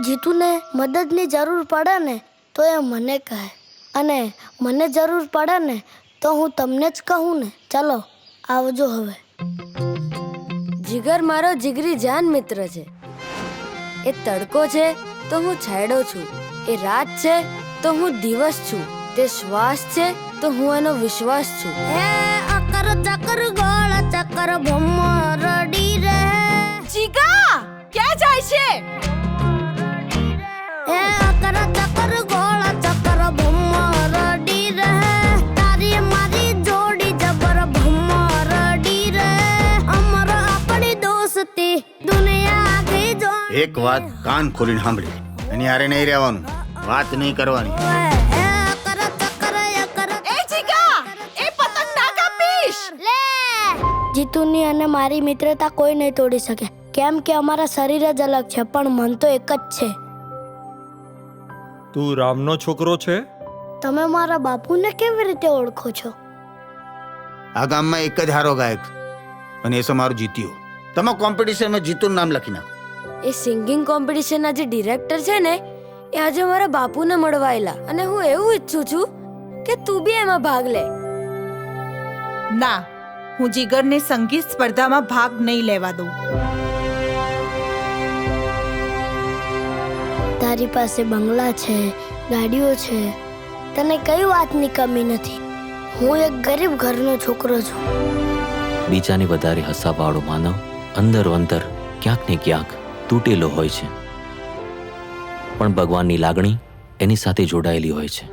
જીતુને મદદની જરૂર પડે ને તો એ મને કહે, અને મને જરૂર પડે ને તો હું તમને જ કહું ને. ચાલો આવજો હવે. જીગર મારો જીગરી જાન મિત્ર છે. એ તડકો છે તો હું છાંયડો છું, એ રાત છે તો હું દિવસ છું, તે શ્વાસ છે તો હું એનો વિશ્વાસ છું. હે અકર ચકર ગોળ ચકર ભમરડી રે. જીગા ક્યાં જાય છે? હે અકર ચકર ગોળ ચકર ભમરડી રે. તારી મારી જોડી જબર ભમરડી રે. અમર આપણી દોસ્તી દુનિયા આખી જો. એક વાત કાન ખોલીને સાંભળી, એની હારે નહીં રહેવાનું, વાત નહીં કરવાની. જીતુની અને મારી મિત્રતા કોઈ નહીં તોડી શકે, કેમ કે અમારા શરીર જ અલગ છે પણ મન તો એક જ છે. તું રામનો છોકરો છે? તમે મારા બાપુને કેવી રીતે ઓળખો છો? આ ગામમાં એક જ હારો ગાયક અને એ છે મારો જીત્યો. તમે કોમ્પિટિશનમાં જીતુનું નામ લખી નાખો. એ સિંગિંગ કોમ્પિટિશનના જે ડિરેક્ટર છે ને, એ આજે મારા બાપુને મળવા આવેલા, અને હું એવું ઈચ્છું છું કે તું બી એમાં ભાગ લે. ના, હું જીગરને સંગીત સ્પર્ધામાં ભાગ નહીં લેવા દઉં. તારી પાસે બંગલા છે, ગાડીઓ છે, તને કઈ વાતની કમી નથી. હું એક ગરીબ ઘરનો છોકરો છું. બીજાને વધારે હસાવાળો માનવ અંદરો અંદર ક્યાંક ને ક્યાંક તૂટેલો હોય છે, પણ ભગવાનની લાગણી એની સાથે જોડાયેલી હોય છે.